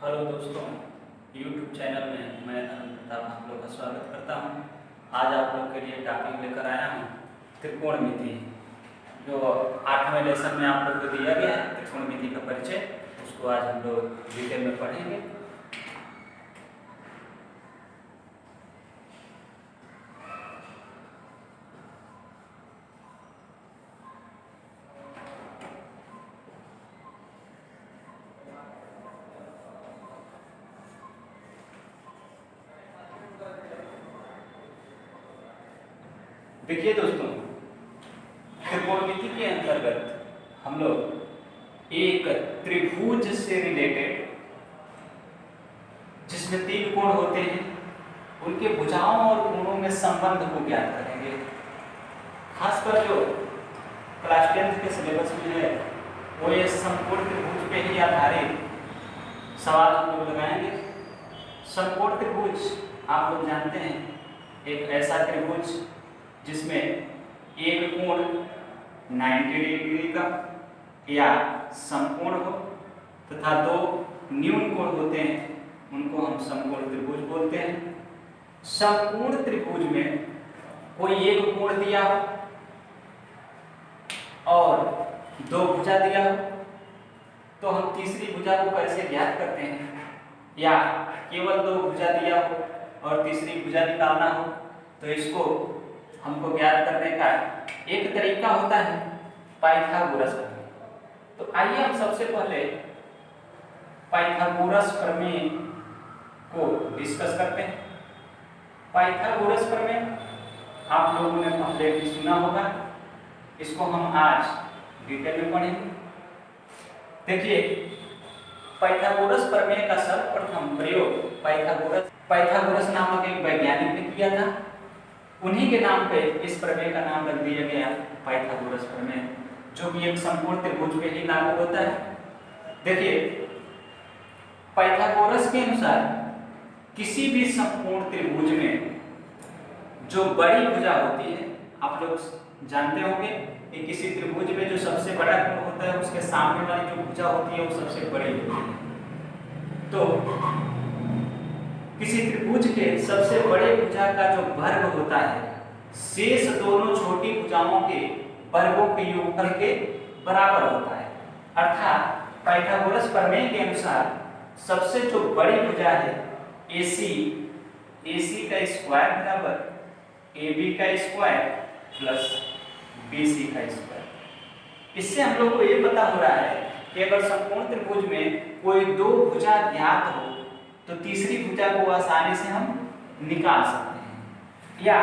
Hello दोस्तों, YouTube channel में मैं अरुण प्रताप आप लोग का स्वागत करता हूं। आज आप लोग के लिए टॉपिक लेकर आया हूं त्रिकोणमिति। जो 8वें लेसन में आप लोग को दिया गया है त्रिकोणमिति का परिचय, उसको आज हम लोग डिटेल में पढ़ेंगे। देखिए दोस्तों, त्रिकोणमिति के अंतर्गत हम लोग एक त्रिभुज से रिलेटेड, जिसमें 3 कोण होते हैं, उनके भुजाओं और कोणों में संबंध को ज्ञात करेंगे। खासकर जो क्लास 10th के सिलेबस में है वो ये समकोण त्रिभुज पे ही आधारित सवाल हम लोग लगाएंगे। समकोण त्रिभुज आप लोग जानते हैं, एक ऐसा त्रिभुज जिसमें एक कोण 90 डिग्री का या समकोण हो तथा 2 न्यून कोण होते हैं, उनको हम समकोण त्रिभुज बोलते हैं। समकोण त्रिभुज में कोई एक कोण दिया हो और 2 भुजा दिया हो, तो हम तीसरी भुजा को कैसे ज्ञात करते हैं, या केवल 2 भुजा दिया हो और तीसरी भुजा निकालना हो, तो इसको हमको ज्ञात करने का एक तरीका होता है पाइथागोरस प्रमेय। तो आइए हम सबसे पहले पाइथागोरस प्रमेय को डिस्कस करते हैं। पाइथागोरस प्रमेय आप लोगों ने पहले भी सुना होगा, इसको हम आज डिटेल में पढ़ेंगे। देखिए, पाइथागोरस प्रमेय का सर्वप्रथम प्रयोग पाइथागोरस नामक एक वैज्ञानिक ने किया था। उन्हीं के नाम पे इस प्रमेय का नाम रख दिया गया पाइथागोरस प्रमेय, जो कि एक समकोण त्रिभुज पे ही लागू होता है। देखिए, पाइथागोरस के अनुसार किसी भी समकोण त्रिभुज में जो बड़ी भुजा होती है, आप लोग जानते होंगे कि किसी त्रिभुज में जो सबसे बड़ा कोण होता है उसके सामने वाली जो भुजा होती है वो सबसे बड़ी होती है। तो किसी त्रिभुज के सबसे बड़े भुजा का जो वर्ग होता है, शेष दोनों छोटी भुजाओं के वर्गों के योगफल के बराबर होता है। अर्थात पाइथागोरस प्रमेय के अनुसार सबसे जो बड़ी भुजा है AC का स्क्वायर बराबर AB का स्क्वायर प्लस BC का स्क्वायर। इससे हम लोग को ये पता हो रहा है कि अगर समकोण त्रिभुज में कोई 2 भुजा ज्ञात हो तो तीसरी भुजा को आसानी से हम निकाल सकते हैं। या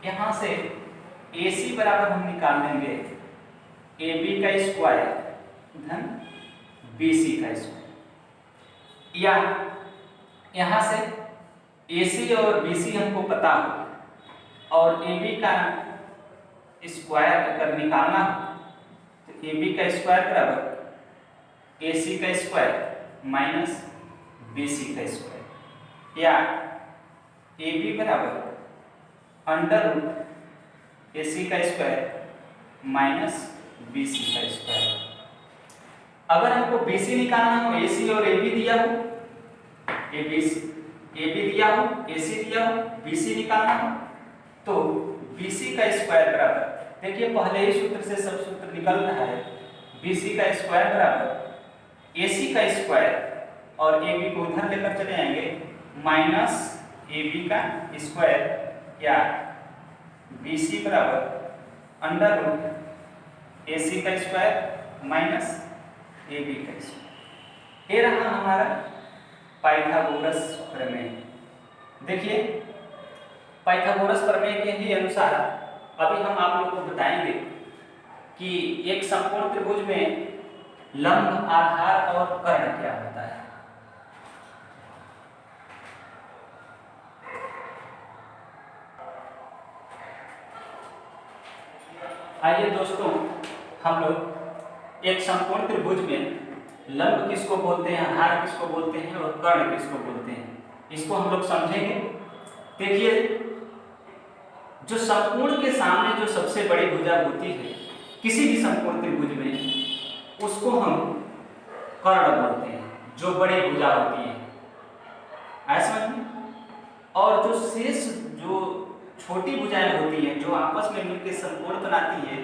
यहाँ से AC बराबर हम निकाल लेंगे AB का स्क्वायर धन BC का स्क्वायर, या यहाँ से AC और BC हमको पता हो और AB का स्क्वायर अगर निकालना हो तो AB का स्क्वायर बराबर AC का स्क्वायर माइनस BC का स्क्वायर, या AB बराबर अंडर रूट AC का स्क्वायर माइनस BC का स्क्वायर। अगर हमको BC निकालना हो, AC और AB दिया हो, AB दिया हो, AC दिया हो, BC निकालना हो, तो BC का स्क्वायर बराबर, देखिए पहले ही सूत्र से सब सूत्र निकल रहा है, BC का स्क्वायर बराबर AC का स्क्वायर और AB को उधर लेकर चले आएंगे माइनस AB का स्क्वायर, या BC बराबर अंडर रूट AC का स्क्वायर माइनस AB का स्क्वायर। ये रहा हमारा पाइथागोरस प्रमेय। देखिए, पाइथागोरस प्रमेय के ही अनुसार अभी हम आप लोगों को बताएंगे कि एक समकोण त्रिभुज में लंब, आधार और कर्ण क्या होता है। आइए दोस्तों, हम लोग एक समकोण त्रिभुज में लंब किसको बोलते हैं, आधार किसको बोलते हैं और कर्ण किसको बोलते हैं, इसको हम लोग समझेंगे। देखिए, जो समकोण के सामने जो सबसे बड़ी भुजा होती है किसी भी समकोण त्रिभुज में, उसको हम कर्ण बोलते हैं। जो बड़ी भुजा होती है, ऐसा समझ में। और जो शेष जो छोटी भुजाएं होती हैं जो आपस में मिलकर समकोण बनाती है,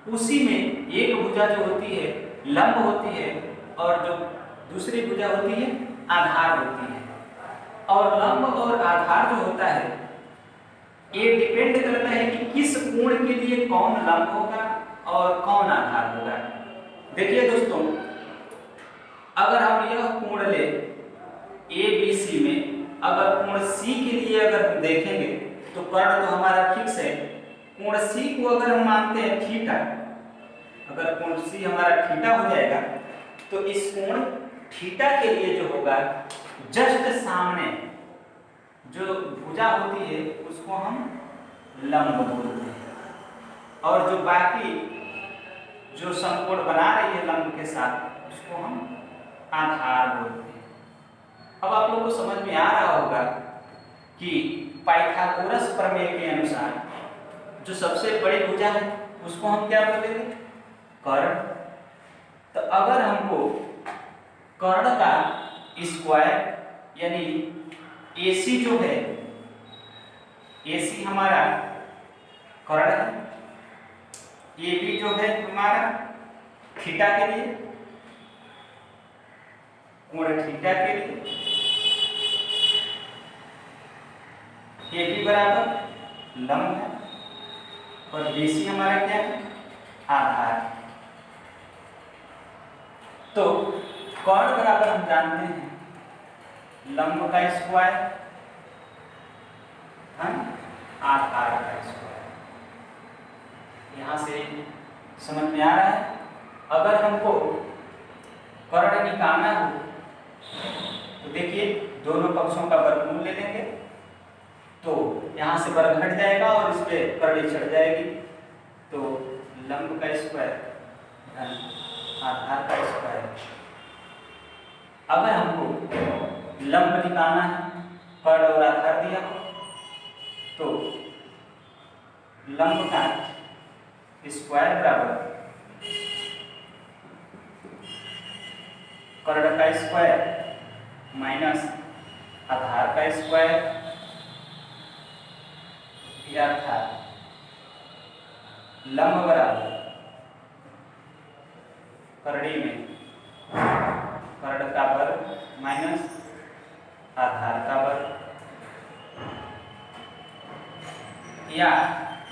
उसी में एक भुजा जो होती है लंब होती है और जो दूसरी भुजा होती है आधार होती है। और लंब और आधार जो होता है ये डिपेंड करता है कि किस कोण के लिए कौन लंब होगा और कौन आधार होगा। देखिए दोस्तों, अगर हम यह कोण ले ABC में, अगर कोण C के लिए अगर हम देखेंगे तो कर्ण तो हमारा फिक्स है। कोण C को अगर हम मानते हैं थीटा, अगर कोण C हमारा थीटा हो जाएगा तो इस कोण थीटा के लिए जो होगा जस्ट सामने जो भुजा होती है उसको हम लंब बोलते हैं, और जो बाकी जो समकोण बना रही है लंब के साथ उसको हम आधार बोलते हैं। अब आप लोगों को समझ में आ रहा होगा कि पाइथागोरस प्रमेय के अनुसार जो सबसे बड़ी भुजा है उसको हम क्या बोलेंगे? कर्ण। तो अगर हमको कर्ण का स्क्वायर यानी AC जो है, AC हमारा कर्ण है, AB जो है हमारा थीटा के लिए, कोण थीटा के लिए, AB बराबर लंब है और BC हमारा क्या है? आधार। तो कर्ण बराबर हम जानते हैं लंब का स्क्वायर आधार का स्क्वायर। यहां से समझ में आ रहा है। अगर हमको कर्ण निकालना हो तो देखिए दोनों पक्षों का वर्गमूल ले लेंगे तो यहां से वर्ग हट जाएगा और इस पे कर्ण चढ़ जाएगी। तो लंब का स्क्वायर आधार का स्क्वायर। अगर हमको लंब निकालना है, कर्ण और आधार दिया तो लंब का स्क्वायर बराबर कर्ण का स्क्वायर माइनस आधार का स्क्वायर, अर्थात लंब बराबर करड़ी में कर्ण का वर्ग माइनस आधार का वर्ग। या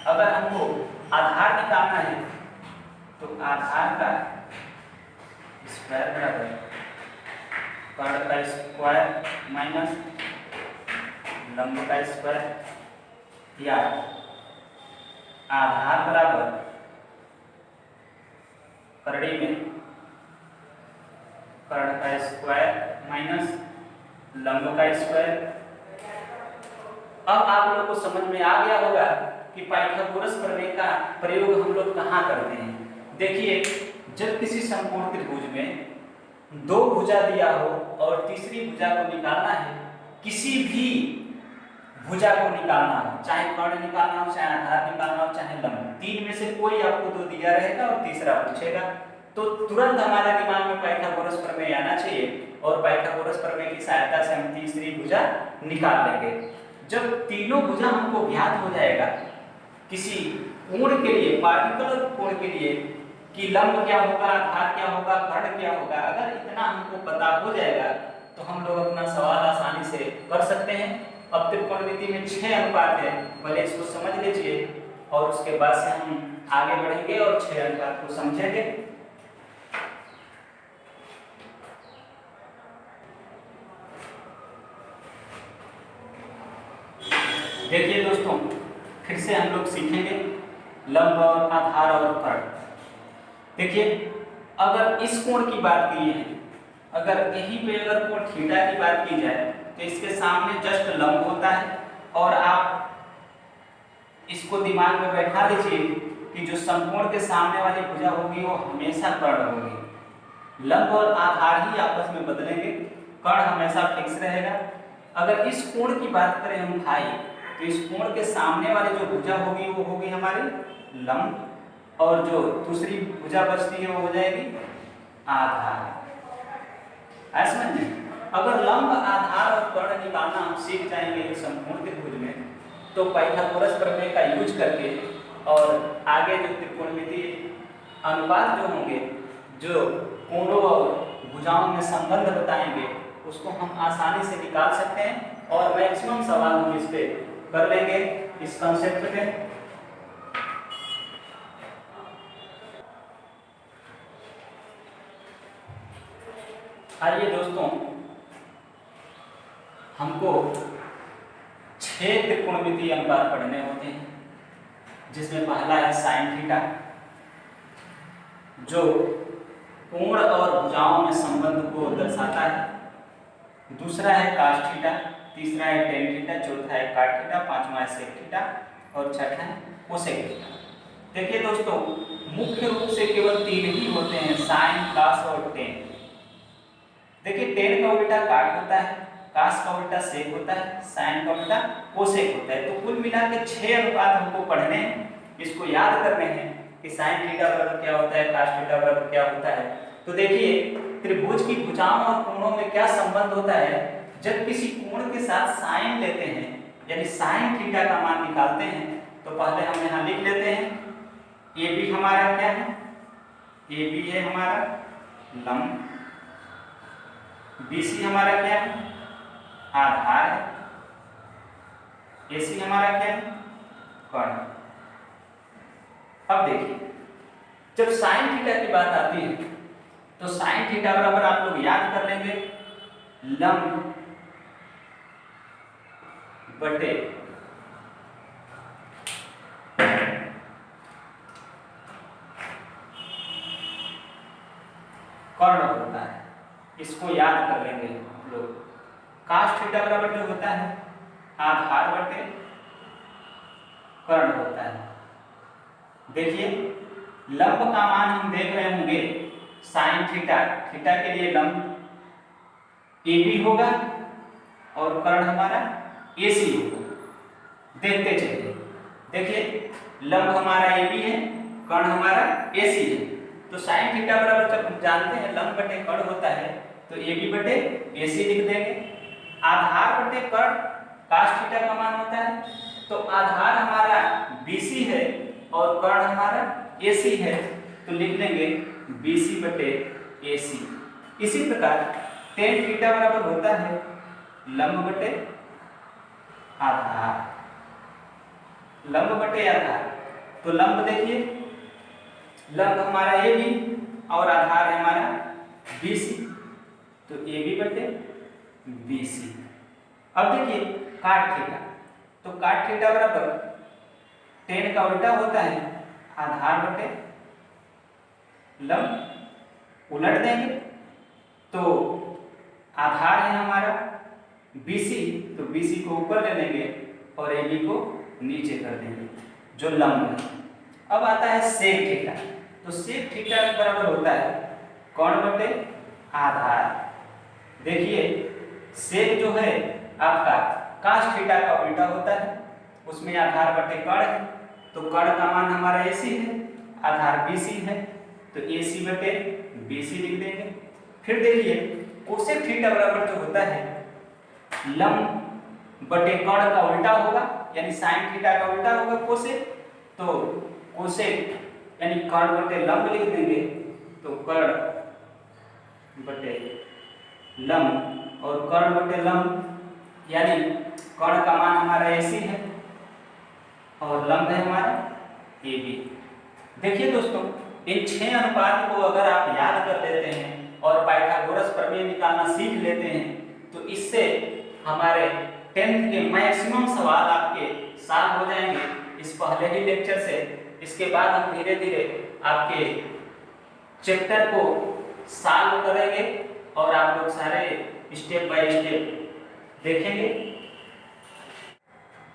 अगर हमको आधार निकालना है तो आधार का स्क्वायर बराबर कर्ण का स्क्वायर माइनस लंब का स्क्वायर, या आधार बराबर करड़ी में कर्ण का स्क्वायर माइनस लंब का स्क्वायर। अब आप लोगों को समझ में आ गया होगा कि पाइथागोरस प्रमेय का प्रयोग हम लोग कहाँ करते हैं। देखिए, जब किसी समकोण त्रिभुज में दो भुजा दिया हो और तीसरी भुजा को निकालना है, किसी भी भुजा को निकालना हो, चाहे कर्ण निकालना हो, चाहे आधार निकालना हो, चाहे लंब, तीन में से कोई आपको दो दिया रहेगा और तीसरा पूछेगा तो तुरंत हमारे दिमाग में पाइथागोरस प्रमेय आना चाहिए और पाइथागोरस प्रमेय की सहायता से हम तीसरी भुजा निकाल लेंगे। जब तीनों भुजा हमको ज्ञात हो जाएगा किसी कोण के लिए, पार्टिकुलर कोण के लिए कि लंब क्या होगा, आधार क्या होगा, कर्ण क्या होगा, अगर इतना हमको पता हो जाएगा तो हम लोग अपना सवाल आसानी से कर सकते हैं। अब त्रिकोणमिति में 6 अनुपात है, पहले इसको समझ लीजिए और उसके बाद से हम आगे बढ़ेंगे और 6 अनुपात को समझेंगे। देखिए दोस्तों, फिर से हम लोग सीखेंगे लंब और आधार और कर्ण। देखिए, अगर इस कोण की बात की है, अगर यहीं पे अगर कोण थीटा की बात की जाए तो इसके सामने जस्ट लंब होता है और आप इसको दिमाग में बैठा लीजिए कि जो समकोण के सामने वाली भुजा होगी वो हमेशा कर्ण होगी। लंब और आधार ही आपस में बदलेंगे, कर्ण हमेशा फिक्स रहेगा। अगर इस कोण की बात करें हम भाई, तो इस कोण के सामने वाली जो भुजा होगी वो होगी हमारी लंब और जो दूसरी भुजा बचती है वो हो जाएगी आधार। है समझ में? अगर लंब, आधार और कर्ण निकालना हम सीख जाएंगे एक समकोण त्रिभुज में, तो पाइथागोरस प्रमेय का यूज करके और आगे जो त्रिकोणमितीय अनुपात जो होंगे, जो कोणों और भुजाओं में संबंध बताएंगे, उसको हम आसानी से निकाल सकते हैं और मैक्सिमम सवाल हम इस पे कर लेंगे इस कंसेप्ट पे। आइए दोस्तों, हमको 6 त्रिकोणमितीय अनुपात पढ़ने होते हैं, जिसमें पहला है साइन थीटा, जो कोण और भुजाओं में संबंध को दर्शाता है। दूसरा है कास थीटा, तीसरा है टेन थीटा, चौथा है काट थीटा, पांचवा है सेक थीटा और छठा है कोसेक थीटा। देखिए दोस्तों, मुख्य रूप से केवल 3 ही होते हैं, साइन, कास और टेन। देखिए, टेन का उल्टा काट होता है, कास का उल्टा सेक होता है, साइन का उल्टा कोसेक होता है। तो कुल मिला के 6 अनुपात हमको पढ़ने हैं, इसको याद करने हैं कि साइन थीटा बराबर क्या होता है, कास थीटा बराबर क्या होता है। तो देखिए, त्रिभुज की भुजाओं और कोणों में क्या संबंध होता है। जब किसी कोण के साथ साइन लेते हैं, यानी साइन थीटा का मान निकालते हैं, तो पहले हम यहाँ लिख लेते हैं, ए बी हमारा क्या है, ए बी है हमारा लंब, बी सी हमारा क्या है, आधार है, ए सी हमारा क्या है, कर्ण। अब देखिए, जब साइन थीटा की बात आती है, तो साइन थीटा बराबर आप लोग याद कर लेंगे लंब बटे कर्ण होता है, इसको याद कर लेंगे हम लोग। कास थीटा बराबर जो होता है आधार बटे कर्ण होता है। देखिए, लंब का मान हम देख रहे होंगे साइन थीटा, थीटा के लिए लंब ए बी होगा और कर्ण हमारा ए सी होगा। देखते चलिए, देखिए लंब हमारा ए बी है, कर्ण हमारा ए सी है। तो साइन थीटा बराबर जब हम जानते हैं लंब बटे कर्ण होता है, तो ए बी बटे ए सी लिख देंगे। आधार बटे कर्ण कास थीटा का मान होता है, तो आधार हमारा बी सी है और कर्ण हमारा ए सी है, तो लिख लेंगे बी सी बटे ए सी। इसी प्रकार टेन थीटा बराबर होता है लंब बटे आधार, लंब बटे आधार। तो लंब देखिए, लंब हमारा ए बी और आधार है हमारा बी सी, तो ए बी बटे बी सी। अब देखिए काट थीटा, तो काट थीटा बराबर टेन का उल्टा होता है आधार बटे लंब, उलट देंगे तो आधार है हमारा BC, तो BC को ऊपर ले लेंगे और AB को नीचे कर देंगे जो लंब है। अब आता है सेक थीटा, तो सेक थीटा बराबर होता है कर्ण बटे आधार। देखिए, सेक जो है आपका कास थीटा का उल्टा होता है, उसमें आधार बटे कर्ण है, तो कर्ण का मान हमारा AC है, आधार BC है, तो AC बटे BC लिख देंगे। फिर देखिए कोसेक थीटा बराबर जो होता है लंब बटे कर्ण का उल्टा होगा, यानी साइन थीटा का उल्टा होगा कोसेक, तो कोसेक यानी कर्ण बटे लंब लिख देंगे, तो कर्ण बटे लंब और कर्ण बटे लंब यानी कर्ण का मान हमारा AC है और लंब है हमारा AB। देखिए दोस्तों, इन 6 अनुपात को अगर आप याद कर लेते हैं और पाइथागोरस प्रमेय निकालना सीख लेते हैं, तो इससे हमारे 10th के मैक्सिमम सवाल आपके सॉल्व हो जाएंगे इस पहले ही लेक्चर से। इसके बाद हम धीरे धीरे आपके चैप्टर को सॉल्व करेंगे और आप लोग सारे स्टेप बाय स्टेप देखेंगे।